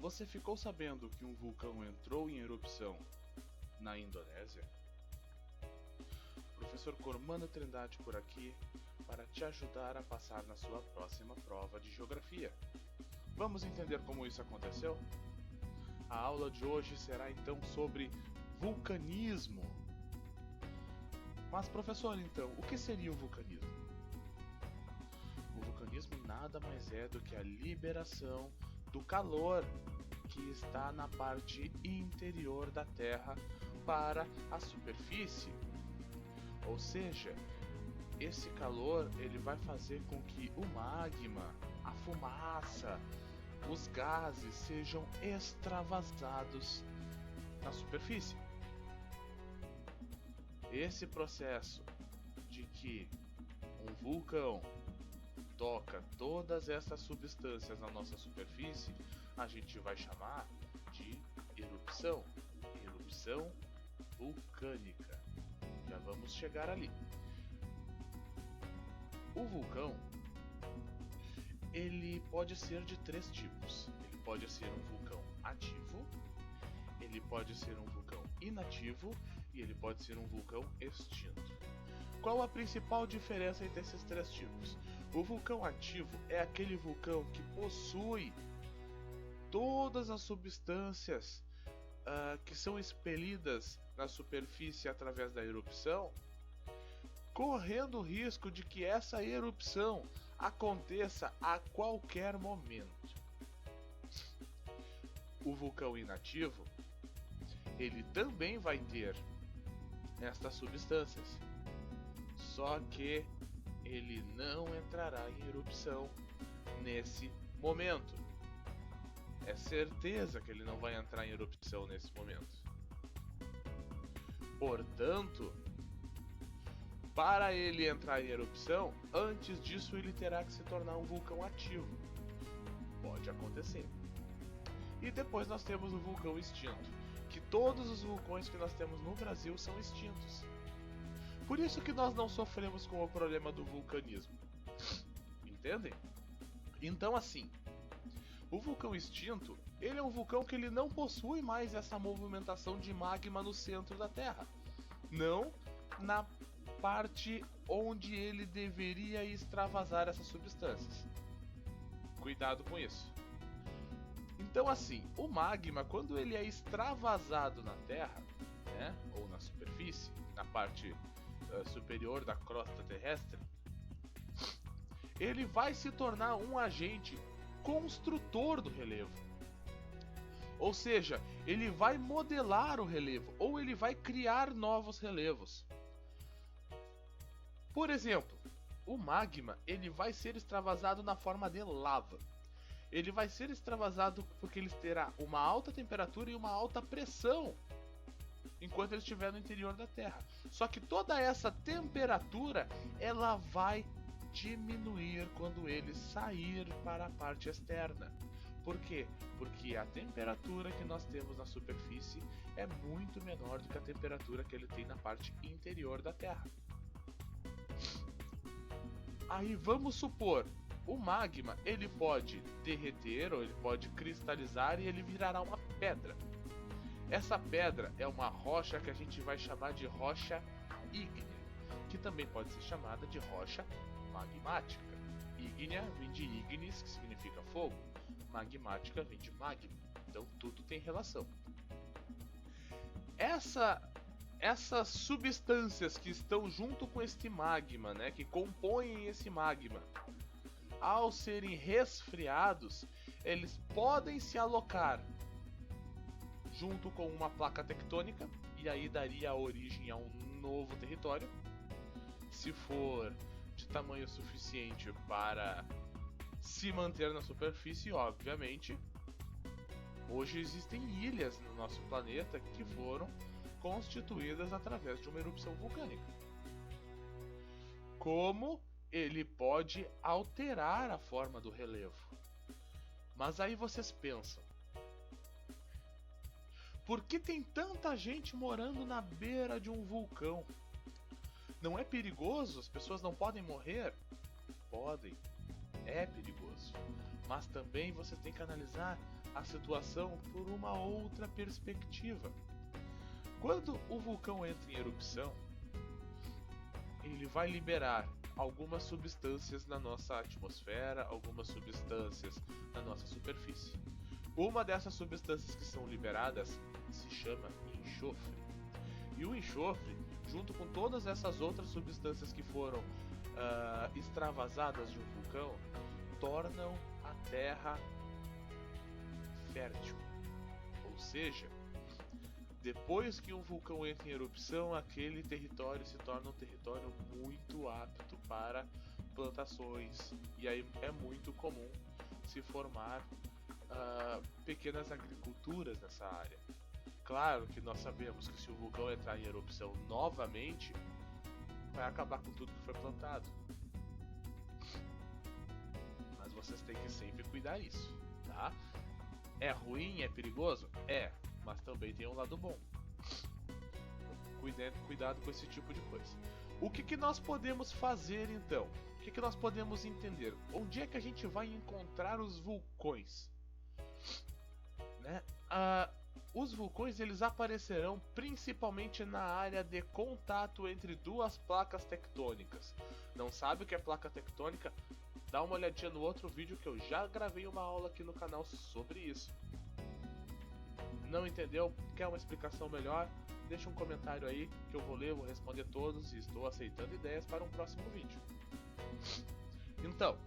Você ficou sabendo que um vulcão entrou em erupção na Indonésia? Professor Cormano Trindade por aqui para te ajudar a passar na sua próxima prova de geografia. Vamos entender como isso aconteceu? A aula de hoje será então sobre vulcanismo. Mas professor, então, o que seria o vulcanismo? O vulcanismo nada mais é do que a liberação do calor que está na parte interior da Terra para a superfície. Ou seja, esse calor ele vai fazer com que o magma, a fumaça, os gases sejam extravasados na superfície. Esse processo de que um vulcão toca todas essas substâncias na nossa superfície, a gente vai chamar de erupção, erupção vulcânica. Já vamos chegar ali. O vulcão, ele pode ser de três tipos. Ele pode ser um vulcão ativo, ele pode ser um vulcão inativo e ele pode ser um vulcão extinto. Qual a principal diferença entre esses três tipos? O vulcão ativo é aquele vulcão que possui todas as substâncias que são expelidas na superfície através da erupção, correndo o risco de que essa erupção aconteça a qualquer momento. O vulcão inativo, ele também vai ter estas substâncias, só que ele não entrará em erupção nesse momento. É certeza que ele não vai entrar em erupção nesse momento. Portanto, para ele entrar em erupção, antes disso ele terá que se tornar um vulcão ativo. Pode acontecer. E depois nós temos o vulcão extinto, que todos os vulcões que nós temos no Brasil são extintos. Por isso que nós não sofremos com o problema do vulcanismo. Entendem? Então assim, o vulcão extinto, ele é um vulcão que ele não possui mais essa movimentação de magma no centro da Terra. Não na parte onde ele deveria extravasar essas substâncias. Cuidado com isso. Então assim, o magma, quando ele é extravasado na Terra, né, ou na superfície, na parte superior da crosta terrestre, ele vai se tornar um agente construtor do relevo. Ou seja, ele vai modelar o relevo, ou ele vai criar novos relevos. Por exemplo, o magma ele vai ser extravasado na forma de lava. Ele vai ser extravasado porque ele terá uma alta temperatura e uma alta pressão enquanto ele estiver no interior da Terra. Só que toda essa temperatura ela vai diminuir quando ele sair para a parte externa. Por quê? Porque a temperatura que nós temos na superfície é muito menor do que a temperatura que ele tem na parte interior da Terra. Aí vamos supor, o magma ele pode derreter ou ele pode cristalizar e ele virará uma pedra. Essa pedra é uma rocha que a gente vai chamar de rocha ígnea, que também pode ser chamada de rocha magmática. Ígnea vem de ignis, que significa fogo, magmática vem de magma, então tudo tem relação. Essas substâncias que estão junto com este magma, né, que compõem esse magma, ao serem resfriados, eles podem se alocar junto com uma placa tectônica, e aí daria origem a um novo território. Se for de tamanho suficiente para se manter na superfície, obviamente. Hoje existem ilhas no nosso planeta que foram constituídas através de uma erupção vulcânica. Como ele pode alterar a forma do relevo? Mas aí vocês pensam, por que tem tanta gente morando na beira de um vulcão? Não é perigoso? As pessoas não podem morrer? Podem. É perigoso. Mas também você tem que analisar a situação por uma outra perspectiva. Quando o vulcão entra em erupção, ele vai liberar algumas substâncias na nossa atmosfera, algumas substâncias na nossa superfície. Uma dessas substâncias que são liberadas se chama enxofre. E o enxofre, junto com todas essas outras substâncias que foram extravasadas de um vulcão, tornam a Terra fértil. Ou seja, depois que um vulcão entra em erupção, aquele território se torna um território muito apto para plantações. E aí é muito comum se formar pequenas agriculturas nessa área. Claro que nós sabemos que se o vulcão entrar em erupção novamente, vai acabar com tudo que foi plantado. Mas vocês têm que sempre cuidar isso, tá? É ruim, é perigoso? É, mas também tem um lado bom. Cuidado com esse tipo de coisa. O que nós podemos fazer então? O que nós podemos entender? Onde é que a gente vai encontrar os vulcões? Né? Os vulcões eles aparecerão principalmente na área de contato entre duas placas tectônicas. Não sabe o que é placa tectônica? Dá uma olhadinha no outro vídeo que eu já gravei uma aula aqui no canal sobre isso. Não entendeu? Quer uma explicação melhor? Deixa um comentário aí que eu vou ler, vou responder todos e estou aceitando ideias para um próximo vídeo. Então,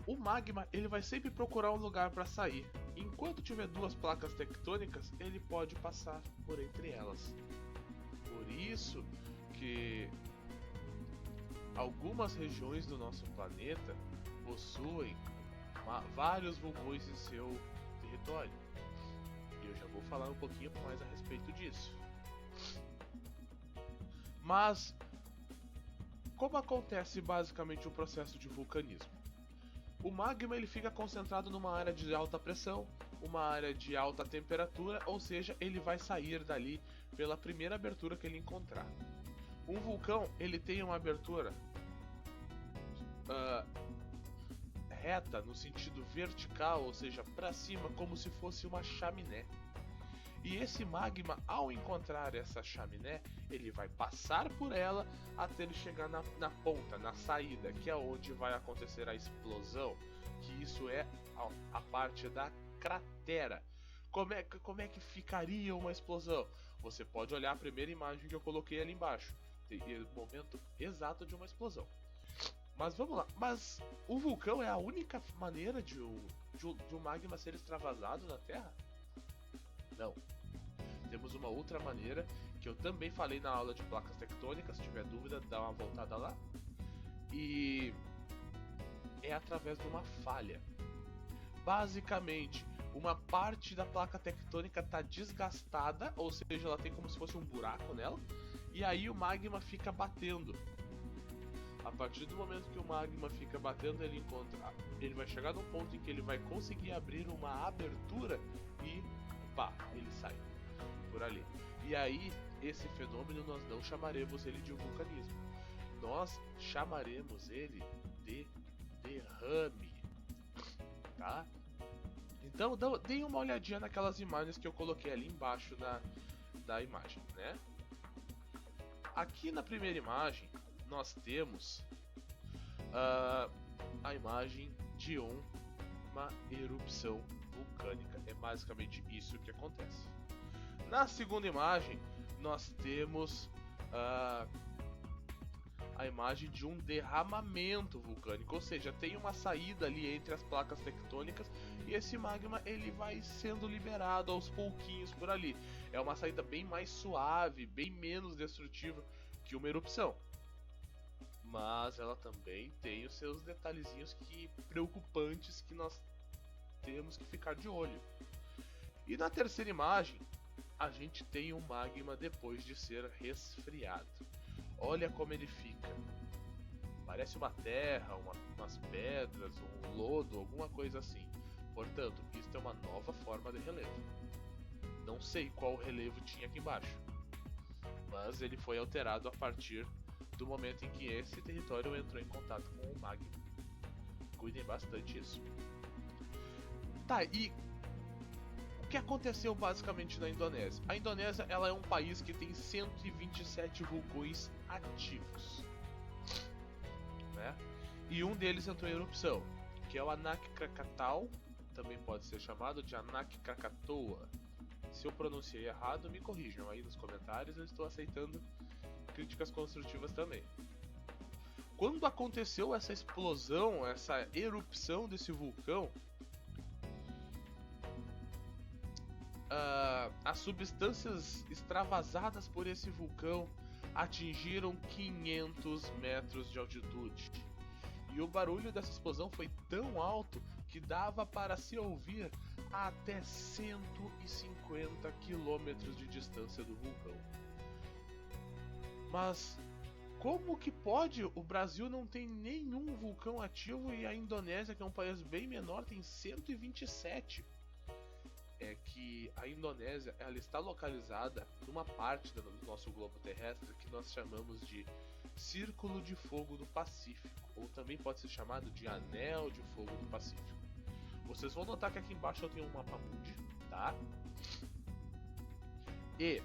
o magma ele vai sempre procurar um lugar para sair. Enquanto tiver duas placas tectônicas, ele pode passar por entre elas. Por isso que algumas regiões do nosso planeta possuem vários vulcões em seu território. E eu já vou falar um pouquinho mais a respeito disso. Mas como acontece basicamente o processo de vulcanismo? O magma ele fica concentrado numa área de alta pressão, uma área de alta temperatura, ou seja, ele vai sair dali pela primeira abertura que ele encontrar. Um vulcão ele tem uma abertura reta no sentido vertical, ou seja, para cima, como se fosse uma chaminé. E esse magma, ao encontrar essa chaminé, ele vai passar por ela até ele chegar na ponta, na saída, que é onde vai acontecer a explosão, que isso é a parte da cratera. Como é que ficaria uma explosão? Você pode olhar a primeira imagem que eu coloquei ali embaixo. Tem o momento exato de uma explosão. Mas vamos lá. Mas o vulcão é a única maneira de um magma ser extravasado na Terra? Não. Temos uma outra maneira que eu também falei na aula de placas tectônicas. Se tiver dúvida, dá uma voltada lá. E é através de uma falha. Basicamente, uma parte da placa tectônica está desgastada, ou seja, ela tem como se fosse um buraco nela, e aí o magma fica batendo. A partir do momento que o magma fica batendo, ele vai chegar num ponto em que ele vai conseguir abrir uma abertura e pá, ele sai por ali. E aí, esse fenômeno nós não chamaremos ele de vulcanismo. Nós chamaremos ele de derrame, tá? Então, deem uma olhadinha naquelas imagens que eu coloquei ali embaixo da imagem, né? Aqui na primeira imagem, nós temos a imagem de uma erupção vulcânica. É basicamente isso que acontece. Na segunda imagem, nós temos a imagem de um derramamento vulcânico, ou seja, tem uma saída ali entre as placas tectônicas e esse magma ele vai sendo liberado aos pouquinhos por ali. É uma saída bem mais suave, bem menos destrutiva que uma erupção. Mas ela também tem os seus detalhezinhos preocupantes que nós temos que ficar de olho. E na terceira imagem, a gente tem o magma depois de ser resfriado. Olha como ele fica. Parece uma terra, umas pedras, um lodo, alguma coisa assim. Portanto, isso é uma nova forma de relevo. Não sei qual relevo tinha aqui embaixo, mas ele foi alterado a partir do momento em que esse território entrou em contato com o magma. Cuidem bastante disso. Tá, e o que aconteceu basicamente na Indonésia? A Indonésia, ela é um país que tem 127 vulcões ativos, né? E um deles entrou em erupção, que é o Anak Krakatau, também pode ser chamado de Anak Krakatoa. Se eu pronunciei errado, me corrijam aí nos comentários, eu estou aceitando críticas construtivas também. Quando aconteceu essa explosão, essa erupção desse vulcão, as substâncias extravasadas por esse vulcão atingiram 500 metros de altitude. E o barulho dessa explosão foi tão alto que dava para se ouvir a até 150 quilômetros de distância do vulcão. Mas como que pode? O Brasil não tem nenhum vulcão ativo e a Indonésia, que é um país bem menor, tem 127. É que a Indonésia, ela está localizada numa parte do nosso globo terrestre que nós chamamos de Círculo de Fogo do Pacífico, ou também pode ser chamado de Anel de Fogo do Pacífico. Vocês vão notar que aqui embaixo eu tenho um mapa mundi, tá? E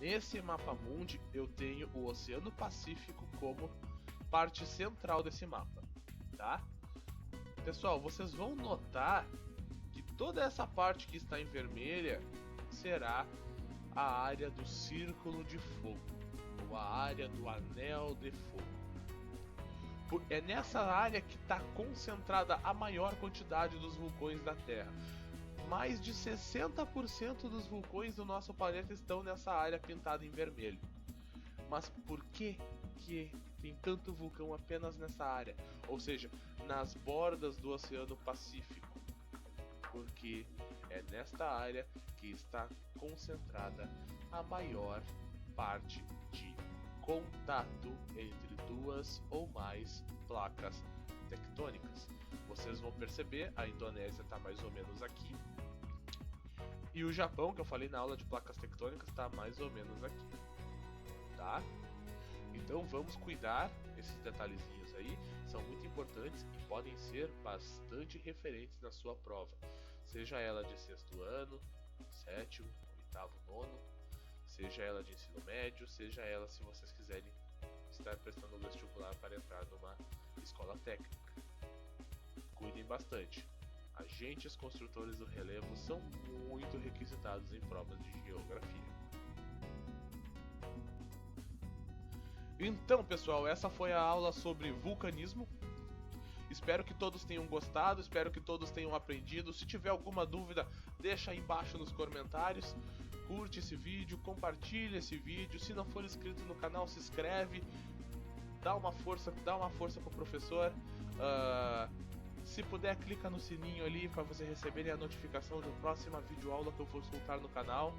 nesse mapa mundi eu tenho o Oceano Pacífico como parte central desse mapa, tá? Pessoal, vocês vão notar que toda essa parte que está em vermelha será a área do Círculo de Fogo, ou a área do Anel de Fogo. É nessa área que está concentrada a maior quantidade dos vulcões da Terra. Mais de 60% dos vulcões do nosso planeta estão nessa área pintada em vermelho. Mas por que tem tanto vulcão apenas nessa área? Ou seja, nas bordas do Oceano Pacífico. Porque é nesta área que está concentrada a maior parte de contato entre duas ou mais placas tectônicas. Vocês vão perceber, a Indonésia está mais ou menos aqui. E o Japão, que eu falei na aula de placas tectônicas, está mais ou menos aqui. Tá? Então vamos cuidar desses detalhezinhos aí, são muito importantes e podem ser bastante referentes na sua prova. Seja ela de sexto ano, sétimo, oitavo, nono, seja ela de ensino médio, seja ela se vocês quiserem estar prestando vestibular para entrar numa escola técnica. Cuidem bastante. Agentes construtores do relevo são muito requisitados em provas de geografia. Então, pessoal, essa foi a aula sobre vulcanismo. Espero que todos tenham gostado, espero que todos tenham aprendido. Se tiver alguma dúvida, deixa aí embaixo nos comentários. Curte esse vídeo, compartilha esse vídeo. Se não for inscrito no canal, se inscreve. Dá uma força pro professor. Se puder, clica no sininho ali para você receberem a notificação da próxima videoaula que eu vou soltar no canal.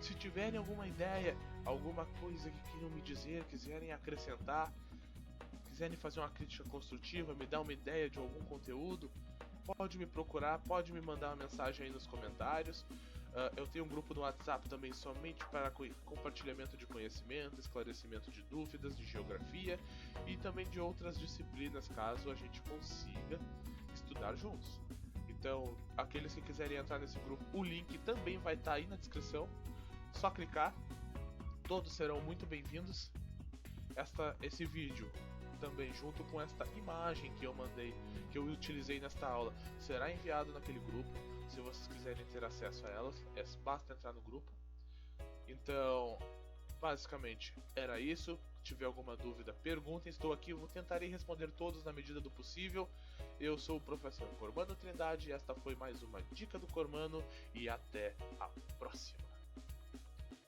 Se tiverem alguma ideia, alguma coisa que queiram me dizer, quiserem acrescentar, quiserem fazer uma crítica construtiva, me dar uma ideia de algum conteúdo, pode me procurar, pode me mandar uma mensagem aí nos comentários. Eu tenho um grupo no WhatsApp também somente para compartilhamento de conhecimento, esclarecimento de dúvidas de geografia e também de outras disciplinas, caso a gente consiga estudar juntos. Então, aqueles que quiserem entrar nesse grupo, o link também vai estar aí na descrição. Só clicar, todos serão muito bem-vindos. Esse vídeo também, junto com esta imagem que eu mandei, que eu utilizei nesta aula, será enviado naquele grupo. Se vocês quiserem ter acesso a elas, basta entrar no grupo. Então, basicamente, era isso. Se tiver alguma dúvida, perguntem, estou aqui, tentarei responder todos na medida do possível. Eu sou o professor Cormano Trindade, esta foi mais uma Dica do Cormano e até a próxima.